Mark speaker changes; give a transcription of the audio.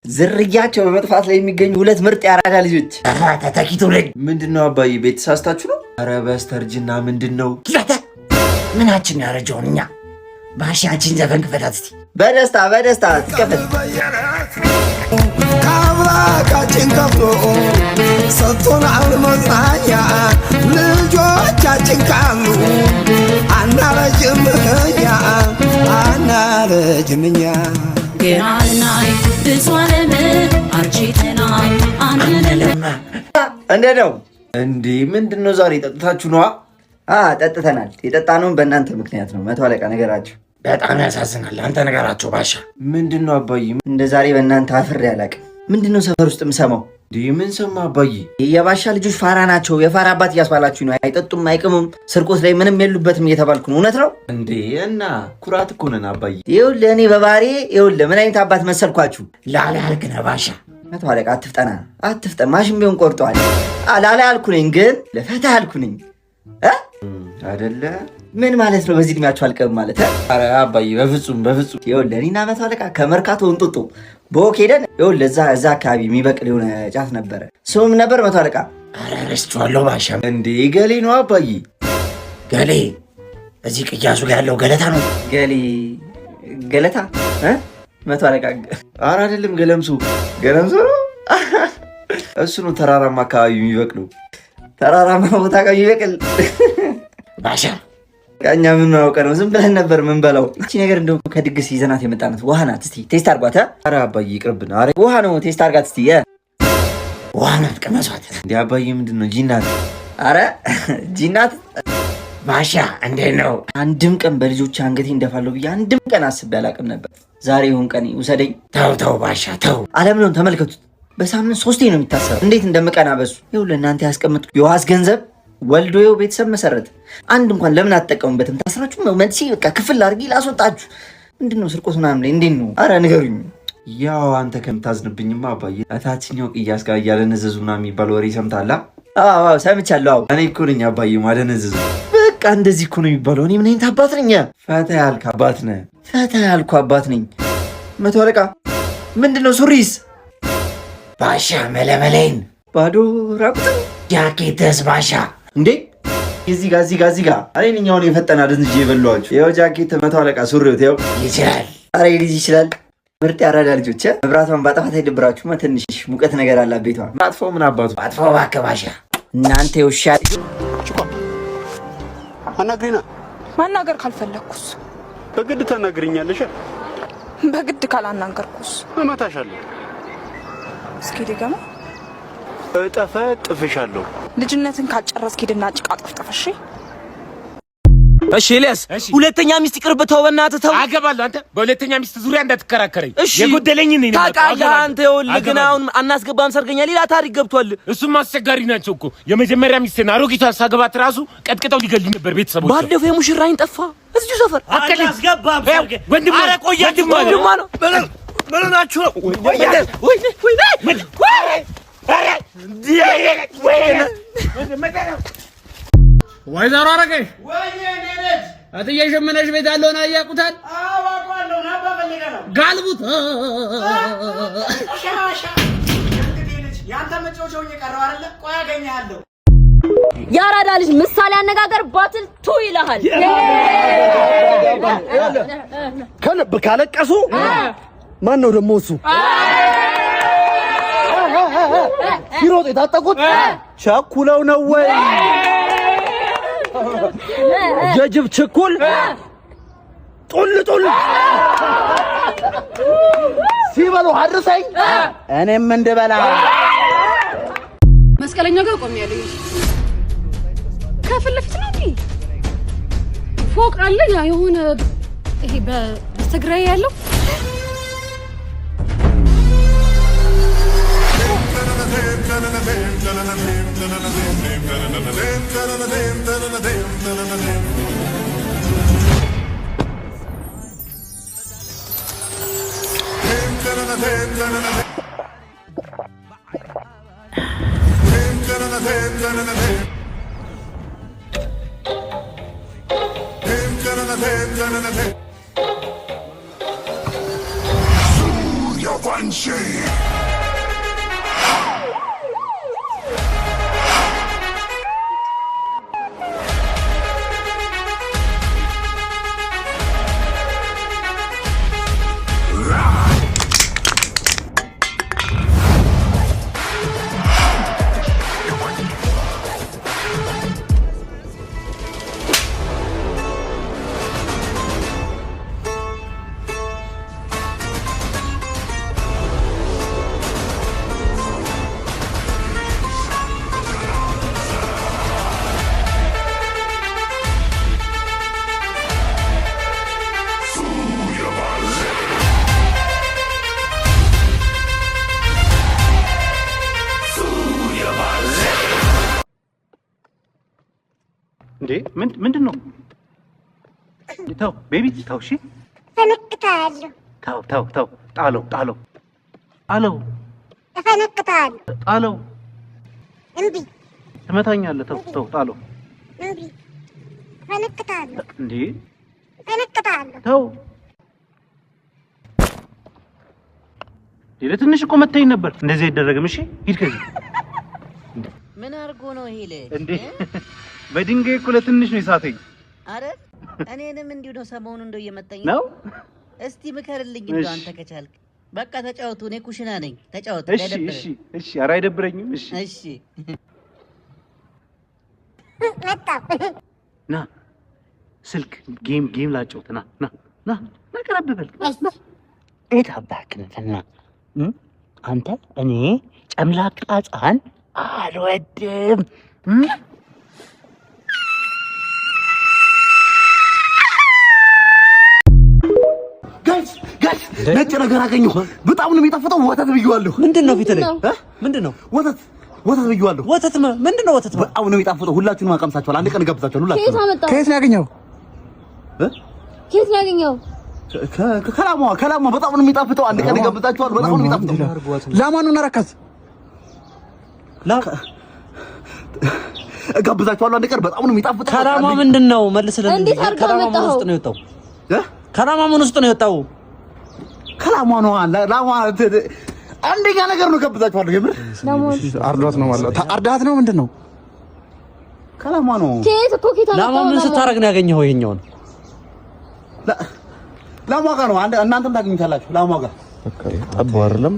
Speaker 1: ዝርያቸው በመጥፋት ላይ የሚገኙ ሁለት ምርጥ ያራዳ ልጆች
Speaker 2: ተተኪ ትውልድ።
Speaker 1: ምንድነው አባዬ ቤት ተሳስታችሁ ነው? ኧረ በስተርጅና ምንድነው?
Speaker 2: ምናችን ያረጀውን እኛ ባሻችን ዘፈን ክፈታት እስቲ።
Speaker 1: በደስታ ትከፈት።
Speaker 3: ካብራካችን ከፍቶ ሰጥቶናል መጽናኛ ልጆቻችን ካሉ አናረጅም እኛ
Speaker 4: ገናናይ ብሷለም አርጂተናል አንነለም።
Speaker 1: እንዴት ነው እንዴ? ምንድነው ዛሬ ጠጥታችሁ ነው? ጠጥተናል። የጠጣነው በእናንተ ምክንያት ነው። መቶ አለቃ ነገራችሁ።
Speaker 2: በጣም ያሳዝናል። አንተ ነገራቸው ባሻ።
Speaker 1: ምንድነው አባዬ? እንደ ዛሬ በእናንተ አፍሬ አላውቅም። ምንድነው ሰፈር ውስጥ የምሰማው? ምን ሰማ አባዬ? የባሻ ልጆች ፋራ ናቸው፣ የፋራ አባት እያስባላችሁ ነው። አይጠጡም፣ አይቅሙም፣ ስርቆት ላይ ምንም የሉበትም እየተባልኩ ነው። እውነት ነው እንዴ? እና ኩራት እኮ ነን አባዬ። ይኸውልህ እኔ በባህሪ ይኸውልህ ምን አይነት አባት መሰልኳችሁ?
Speaker 2: ላላ ያልክ ነህ ባሻ።
Speaker 1: መቶ አለቃ አትፍጠን። ማሽን ቢሆን ቆርጠዋል። ላላ ያልኩ ነኝ፣ ግን ለፈታ ያልኩ ነኝ አይደለ? ምን ማለት ነው? በዚህ እድሜያችሁ አልቀብም ማለት? ኧረ አባዬ በፍጹም ይኸውልህ እኔና መቶ አለቃ ከመርካቶ እንጡጡ በወክ ሄደን ይኸውልህ እዛ አካባቢ የሚበቅል የሆነ ጫፍ ነበረ። ስሙም ነበር መቶ አለቃ።
Speaker 2: ኧረ ረስቼዋለሁ ባሻ።
Speaker 1: እንዴ ገሌ ነው አባዬ።
Speaker 2: ገሌ እዚህ ቅያሱ ጋር ያለው ገለታ ነው።
Speaker 1: ገለታ መቶ አለቃ። ኧረ አይደለም ገለምሱ ነው። እሱ ነው ተራራማ አካባቢ የሚበቅሉ። ተራራማ ቦታ ጋር የሚበቅል
Speaker 2: ባሻ።
Speaker 1: እኛ ምን አውቀ ነው? ዝም ብለን ነበር ምን በላው። እቺ ነገር እንደው ከድግስ ይዘናት የመጣናት ውሃ ናት። እስቲ ቴስት አድርጓት። ኧረ አባዬ ይቅርብን። ኧረ ውሃ ነው፣ ቴስት አድርጋት እስቲ።
Speaker 2: ውሃ ናት፣ ቀመሷት።
Speaker 1: እንዴ አባዬ ምንድነው? ጂናት? ኧረ ጂናት
Speaker 2: ባሻ። እንዴት ነው?
Speaker 1: አንድም ቀን በልጆች አንገቴ እንደፋለሁ ብዬ አንድም ቀን አስቤ አላውቅም ነበር። ዛሬ ይሁን ቀን ውሰደኝ።
Speaker 2: ተው ባሻ ተው።
Speaker 1: አለም ነው ተመልከቱት። በሳምንት 3 ነው የሚታሰረው። እንዴት እንደምቀና በሱ። ይኸው ለእናንተ ያስቀምጥኩ የዋስ ገንዘብ ወልዶ ይኸው ቤተሰብ መሰረት። አንድ እንኳን ለምን አትጠቀሙበትም? ታስራችሁ መጥሲ በቃ ክፍል አድርጊ ላስወጣችሁ። ምንድነው ስርቆት ምናምን ላይ እንዴት ነው? አረ ንገሩኝ። ያው አንተ ከምታዝንብኝማ አባዬ እታችኛው ቅያስ ጋር እያለነዘዙ ምናምን የሚባል ወሬ ሰምታላ? አዎ ሰምቻለሁ። እኔ እኮ ነኝ አባዬ ማለነዘዙ። በቃ እንደዚህ እኮ ነው የሚባለው። እኔ ምን አይነት አባት ነኝ? ፈታ ያልክ አባት ነህ። ፈታ ያልኩ አባት ነኝ። መቶ አለቃ ምንድነው? ሱሪስ
Speaker 2: ባሻ መለመለይን
Speaker 1: ባዶ ራቁት
Speaker 2: ጃኬትስ ባሻ።
Speaker 1: እንዴ እዚህ ጋር አሬ ነኛውን የፈጠና ድንጅ የበሏችሁ። ይኸው ጃኬት መቶ አለቃ ሱሪው ይኸው
Speaker 2: ይችላል።
Speaker 1: አሬ ልጅ ይችላል። ምርጥ ያራዳ ልጆች። መብራቷን ባጠፋት አይደብራችሁም? ትንሽ ሙቀት ነገር አላት ቤቷ። አጥፎ ምን አባቱ
Speaker 2: አጥፎ እባክህ ባሻ።
Speaker 1: እናንተ የውሻ
Speaker 5: አናግሪና።
Speaker 6: ማናገር ካልፈለኩስ?
Speaker 5: በግድ ታናግሪኛለሽ።
Speaker 6: በግድ ካላናገርኩስ
Speaker 5: እመታሻለሁ።
Speaker 6: እስኪ ደገማ
Speaker 5: ጥፍሻለሁ።
Speaker 6: ልጅነትን ካልጨረስክ ሂድና ጭቃ ጥፍጥፍ።
Speaker 7: እሺ ኤልያስ፣ ሁለተኛ ሚስት ይቅርብ። ተው በእናትህ ተው።
Speaker 8: አገባለሁ። አንተ በሁለተኛ ሚስት ዙሪያ እንዳትከራከረኝ።
Speaker 7: እሺ
Speaker 8: የጎደለኝ ነኝ
Speaker 7: ታውቃለህ። አንተ ይኸውልህ ግን አሁን አናስገባም ሰርገኛ ሌላ ታሪክ ገብቷል።
Speaker 8: እሱም አስቸጋሪ ናቸው እኮ። የመጀመሪያ ሚስቴን አሮጊቷ ሳገባት ራሱ ቀጥቅጠው ሊገሉኝ ነበር ቤተሰቦች።
Speaker 7: ባለፈው የሙሽራይን ጠፋ እዚሁ ሰፈር
Speaker 8: አናስገባም ሰርገ ወንድም
Speaker 7: ኧረ ቆይ ወንድም ነው
Speaker 8: ምን ሆናችሁ ነው?
Speaker 9: ወይዘሮ አረገሽ እትዬ ሸመነሽ ቤት ያለውን አያውቁታል? ጋልቡት
Speaker 4: ያራዳ ልጅ ምሳሌ አነጋገር ባትል ቱ ይልሃል።
Speaker 3: ከልብ ካለቀሱ ማን ነው ደግሞ እሱ? ሲሮጥ የታጠቁት ቸኩለው ነው ወይ? የጅብ ችኩል ጡል ሲበሉ አድርሰኝ እኔም እንድበላ።
Speaker 10: መስቀለኛ ጋር ቆሜያለሁ። ከፊት ለፊት ነው እንዴ? ፎቅ አለ ያ የሆነ ይሄ በስተግራዬ ያለው
Speaker 3: Your ምንድን ነው? ተው ቤቢ ተው። እሺ
Speaker 10: ፈነቅታለሁ።
Speaker 3: ተው ጣለው ጣለው።
Speaker 10: እፈነቅታለሁ።
Speaker 3: ጣለው።
Speaker 10: እምቢ።
Speaker 3: ትመታኛለህ። ተው ጣለው።
Speaker 10: እምቢ። እፈነቅታለሁ።
Speaker 3: እንዴ
Speaker 10: እፈነቅታለሁ።
Speaker 3: ተው። ለትንሽ እኮ መታኝ ነበር። እንደዚህ አይደረግም። እሺ ሂድ ከዚህ።
Speaker 2: ምን አድርጎ ነው ይሄ ልጅ
Speaker 3: እንዴ? በድንጋይ እኮ ለትንሽ ነው የሳተኝ።
Speaker 2: አረ እኔንም እንዲሁ ነው ሰሞኑን እንደው እየመጣኝ
Speaker 3: ነው።
Speaker 2: እስቲ ምከርልኝ እንደው አንተ ከቻልክ። በቃ ተጫወቱ፣ እኔ ኩሽና ነኝ። ተጫወቱ።
Speaker 3: እሺ ኧረ አይደብረኝም።
Speaker 2: እሺ
Speaker 10: መጣሁ።
Speaker 3: ና ስልክ ጌም ላጫውት። ና ቀረብ በል።
Speaker 2: እት አባክነትና አንተ እኔ ጨምላቃ ሕፃን አልወድም።
Speaker 3: ጋይስ ነጭ ነገር አገኘሁ። በጣም ነው የሚጣፍጠው። ወተት ብየዋለሁ።
Speaker 7: ምንድነው ፊት ላይ ምንድነው?
Speaker 3: ወተት ብየዋለሁ።
Speaker 7: ወተት ምንድነው? ወተት
Speaker 3: በጣም ነው የሚጣፍጠው። ሁላችሁንም አቀምሳችኋል። አንድ ቀን ጋብዛችኋል። ሁላችሁንም።
Speaker 7: ከየት ነው ያገኘው?
Speaker 10: ከየት ነው ያገኘው?
Speaker 3: ከላሟ በጣም ነው የሚጣፍጠው። አንድ ቀን ጋብዛችኋል። በጣም ነው የሚጣፍጠው።
Speaker 7: ላማኑን አረካት
Speaker 3: ጋብዛችኋል። አንድ ቀን በጣም ነው የሚጣፍጠው።
Speaker 7: ከላሟ ምንድነው? መልስልኝ።
Speaker 10: እንዴት አድርጋ
Speaker 7: ከላሟ ምን ውስጥ ነው የወጣው? ከላሟ ምን ውስጥ ነው የወጣው?
Speaker 3: ከላሟ ነው። ላሟ አንደኛ ነገር ነው። ጋብዛችኋል። የምር
Speaker 7: አርዷት ነው ማለት አርዳት ነው። ምንድነው?
Speaker 3: ከላሟ ነው።
Speaker 10: ከየት እኮ
Speaker 7: ላሟ ምን ስታረግ ነው ያገኘኸው? ይሄኛውን
Speaker 3: ላሟ ጋር ነው። እናንተም ታገኙታላችሁ። ላሟ ጋር
Speaker 7: ጠቦ አይደለም